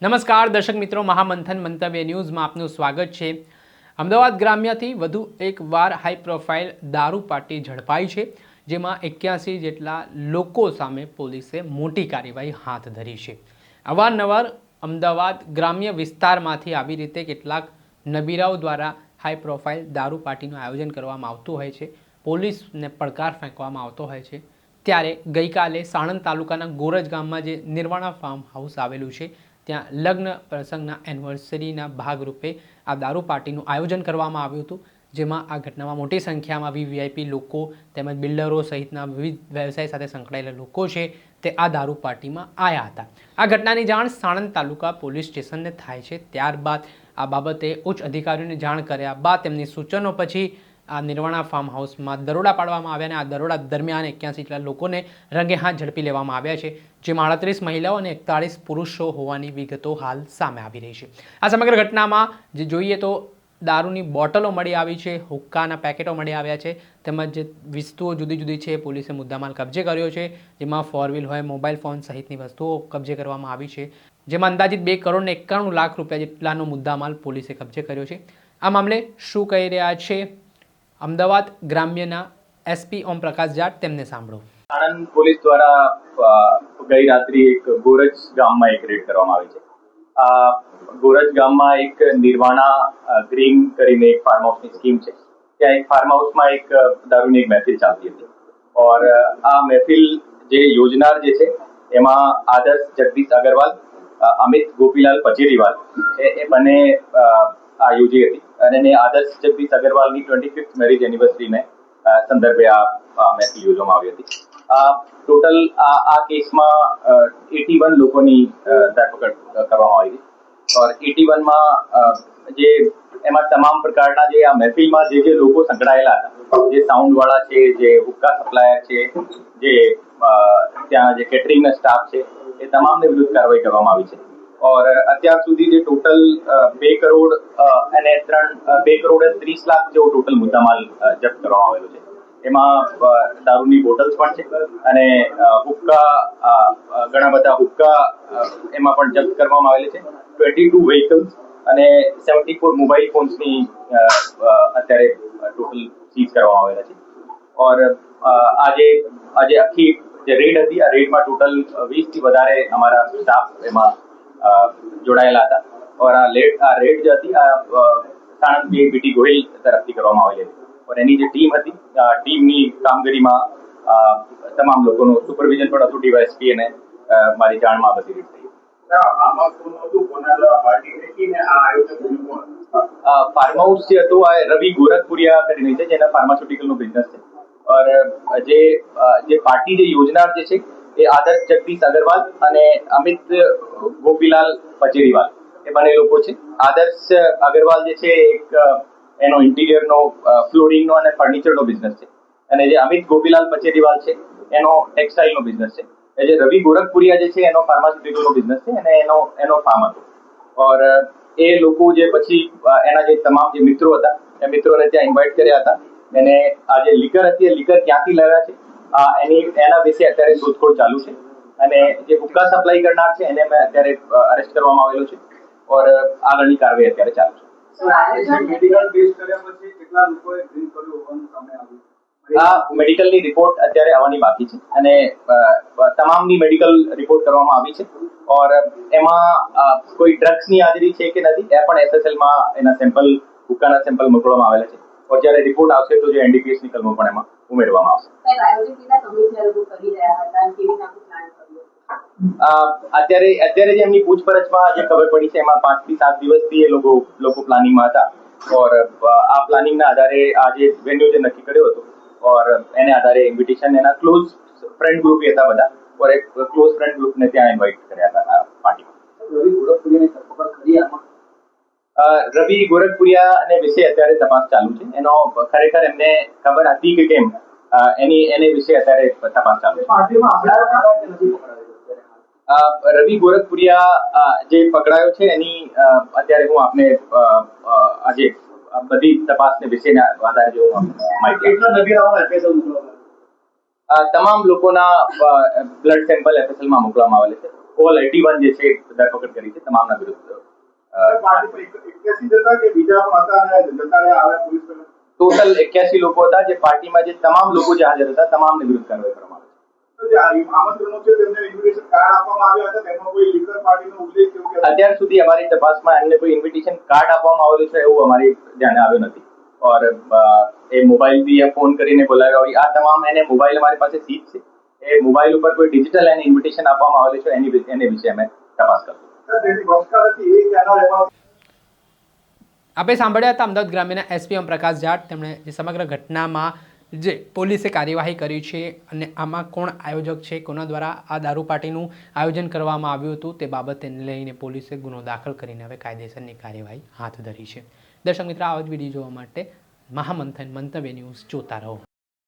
નમસ્કાર દર્શક મિત્રો, મહામંથન મંતવ્ય ન્યૂઝમાં આપનું સ્વાગત છે। અમદાવાદ ગ્રામ્યથી વધુ એકવાર હાઈ પ્રોફાઇલ દારૂ પાર્ટી ઝડપાઈ છે, જેમાં 81 જેટલા લોકો સામે પોલીસે મોટી કાર્યવાહી હાથ ધરી છે। અવારનવાર અમદાવાદ ગ્રામ્ય વિસ્તારમાંથી આવી રીતે કેટલાક નબીરાઓ દ્વારા હાઈ પ્રોફાઇલ દારૂ પાર્ટીનું આયોજન કરવામાં આવતું હોય છે, પોલીસને પડકાર ફેંકવામાં આવતો હોય છે। ત્યારે ગઈકાલે સાણંદ તાલુકાના ગોરજ ગામમાં જે નિર્વાણા ફાર્મ હાઉસ આવેલું છે, ત્યાં લગ્ન પ્રસંગના એનિવર્સરીના ભાગરૂપે આ દારૂ પાર્ટીનું આયોજન કરવામાં આવ્યું હતું, જેમાં આ ઘટનામાં મોટી સંખ્યામાં વીવીઆઈપી લોકો તેમજ બિલ્ડરો સહિતના વિવિધ વ્યવસાય સાથે સંકળાયેલા લોકો છે તે આ દારૂ પાર્ટીમાં આવ્યા હતા। આ ઘટનાની જાણ સાણંદ તાલુકા પોલીસ સ્ટેશનને થાય છે। ત્યારબાદ આ બાબતે ઉચ્ચ અધિકારીઓને જાણ કર્યા બાદ તેમની સૂચનો પછી આ નિર્વાણા ફાર્મ હાઉસમાં દરોડા પાડવામાં આવ્યા અને આ દરોડા દરમિયાન 81 જેટલા લોકોને રંગે હાથ ઝડપી લેવામાં આવ્યા છે, જેમાં 38 મહિલાઓ અને 41 પુરુષો હોવાની વિગતો હાલ સામે આવી રહી છે। આ સમગ્ર ઘટનામાં જે જોઈએ તો દારૂની બોટલો મળી આવી છે, હુક્કાના પેકેટો મળી આવ્યા છે, તેમજ જે વસ્તુઓ જુદી જુદી છે પોલીસે મુદ્દામાલ કબજે કર્યો છે, જેમાં 4 વ્હીલ હોય, મોબાઈલ ફોન સહિતની વસ્તુઓ કબજે કરવામાં આવી છે, જેમાં અંદાજિત 2 કરોડ ને 91 લાખ રૂપિયા જેટલાનો મુદ્દામાલ પોલીસે કબજે કર્યો છે। આ મામલે શું કહી રહ્યા છે અમદાવાદ ગ્રામ્યના એસપી ઓમ પ્રકાશ જાટ, તેમને સાંભળો। આણંદ પોલીસ દ્વારા ગઈ રાત્રે એક ગોરજ ગામમાં એક રેડ કરવામાં આવી છે। આ ગોરજ ગામમાં એક નિર્વાણા ગ્રીન કરીને એક ફાર્મ હાઉસની સ્કીમ છે। ત્યાં એક ફાર્મ હાઉસમાં એક દારૂની એક મહેફિલ ચાલતી હતી और આ મહેફિલ જે યોજનાર જે છે એમાં આદર્શ જગદીશ અગ્રવાલ, અમિત ગોપીલાલ પચેરીવાલ એ બંને આ યોજી હતી અને આદર્શ જગદીશ અગ્રવાલની 25th મેરેજ એનિવર્સરીને સંદર્ભે આ મહેફિલ યોજવામાં આવી હતી। ટોટલ આ કેસમાં 81 લોકોની ધરપકડ કરવામાં આવી હતી और 81 માં જે એમાં તમામ પ્રકારના જે આ મહેફિલમાં જે લોકો સંકળાયેલા હતા, જે સાઉન્ડ વાળા છે, જે હુક્કા સપ્લાયર છે, જે ત્યાં જે કેટરિંગના સ્ટાફ છે, એ તમામને વિરુદ્ધ કાર્યવાહી કરવામાં આવી છે और અત્યાર સુધી જે ટોટલ 2 કરોડ અને 2 કરોડ 30 લાખ જેવો ટોટલ મુદ્દામાલ જપ્ત કરવામાં આવેલો છે। એમાં દારૂની બોટલ્સ પણ છે અને હુક્કા ઘણા બધા હુક્કા એમાં પણ જપ્ત કરવામાં આવેલી છે। 22 વ્હીકલ્સ અને 74 મોબાઈલ ફોન્સની અત્યારે ટોટલ સીઝ કરવામાં આવેલા છે और આજે આખી જે રેડ હતી, આ રેડમાં ટોટલ 20 થી વધારે અમારા સ્ટાફ એમાં જોડાયેલા હતા और આ રેડ જે હતી સાણંદ બીટી ગોહિલ તરફથી કરવામાં આવેલી હતી और એની જે ટીમ હતી, ટીમની કામગીરીમાં તમામ લોકોનું સુપરવિઝન પણ હતું ડીવાયએસપી અને મારી જાણમાં બધી રીતે થઈ। ફાર્મ હાઉસ જે હતું આ રવિ ગોરખપુરિયા કરીને છે, જેના ફાર્માસ્યુટિકલનો બિઝનેસ છે और જે પાર્ટી જે યોજનાર જે છે એ આદર્શ જગદીશ અગ્રવાલ અને અમિત ગોપીલાલ પચેરીવાલ એ બંને લોકો છે। આદર્શ અગ્રવાલ જે છે એક એનો ઇન્ટિરિયરનો ફ્લોરિંગનો અને ફર્નિચરનો બિઝનેસ છે અને જે અમિત ગોપીલાલ પચેરીવાલ છે એનો ટેક્સટાઇલનો બિઝનેસ છે। જે રવિ ગોરખપુરિયા જે છે એનો ફાર્માસ્યુટિકલનો બિઝનેસ છે અને એનો ફાર્મ હતો और એ લોકો જે પછી એના જે તમામ જે મિત્રો હતા એ મિત્રોને ત્યાં ઇન્વાઇટ કર્યા હતા અને આ જે લીકર હતી એ લીકર ક્યાંથી લાવ્યા છે એના વિશે અત્યારે શોધખોળ ચાલુ છે અને જે હુક્કા સપ્લાય કરનાર છે એને મેં અત્યારે અરેસ્ટ કરવામાં આવેલો છે और આગળની કાર્યવાહી અત્યારે ચાલુ છે। આ મેડિકલની રિપોર્ટ અત્યારે આવવાની બાકી છે અને તમામની મેડિકલ રિપોર્ટ કરવામાં આવી છે और એમાં કોઈ ડ્રગ્સની હાજરી છે કે નથી એ પણ એસએસએલમાં એના સેમ્પલ હુક્કાના સેમ્પલ મોકલવામાં આવેલા છે और જ્યારે રિપોર્ટ આવશે તો જે એનડીપીએસની કલમો પણ એમાં ઉમેરવામાં આવશે। અત્યારે જે એમની પૂછપરછમાં જે ખબર પડી છે એમાં 5 થી 7 દિવસથી એ લોકો પ્લાનિંગમાં હતા और આ પ્લાનિંગના આધારે આ જે વેન્યુ જે નક્કી કર્યો હતો और એને આધારે ઇન્વિટેશન એના ક્લોઝ ફ્રેન્ડ ગ્રુપ હતા બધા और એક ક્લોઝ ફ્રેન્ડ ગ્રુપને ત્યાં ઇન્વાઇટ કર્યા હતા આ પાર્ટીમાં। રવિ ગોરખપુરિયાને વિશે અત્યારે તપાસ ચાલુ છે। એનો ખરેખર એમને ખબર હતી કે કેમ એને વિશે અત્યારે તપાસ ચાલુ છે। રવિ ગોરખપુરિયા જે પકડાયો છે એની અત્યારે હું આપને આજે બધી તપાસને વિશેના આધારે જો હું માહિતી તમામ લોકોના બ્લડ સેમ્પલ એફએસએલમાં મોકલવામાં આવેલા છે ઓલ 81 જે છે ધરપકડ કરી છે તમામના વિરુદ્ધ ટોટલ 81 લોકો હતા જે પાર્ટીમાં જે તમામ લોકો જે હાજર હતા તમામને વિરુદ્ધ કાર્યવાહી કરવામાં આવી અત્યાર સુધી અમારી તપાસમાં એમને કોઈ ઇન્વિટેશન કાર્ડ આપવામાં આવેલું છે એવું અમારી ધ્યાને આવ્યું નથી ઓર એ મોબાઈલથી ફોન કરીને બોલાવ્યા હોય આ તમામ એને મોબાઈલ અમારી પાસે સીઝ છે એ મોબાઈલ ઉપર કોઈ ડિજિટલ એને ઇન્વિટેશન આપવામાં આવેલું છે એને વિશે અમે તપાસ કરશું આપણે સાંભળ્યા હતા અમદાવાદ ગ્રામ્યના એસપી ઓમ પ્રકાશ જાટ તેમણે જે સમગ્ર ઘટનામાં જે પોલીસે કાર્યવાહી કરી છે અને આમાં કોણ આયોજક છે કોના દ્વારા આ દારૂ પાર્ટીનું આયોજન કરવામાં આવ્યું હતું તે બાબતે લઈને પોલીસે ગુનો દાખલ કરીને હવે કાયદેસરની કાર્યવાહી હાથ ધરી છે. દર્શક મિત્રો, આવા જ વિડીયો જોવા માટે મહામંથન મંતવ્ય ન્યૂઝ જોતા રહો.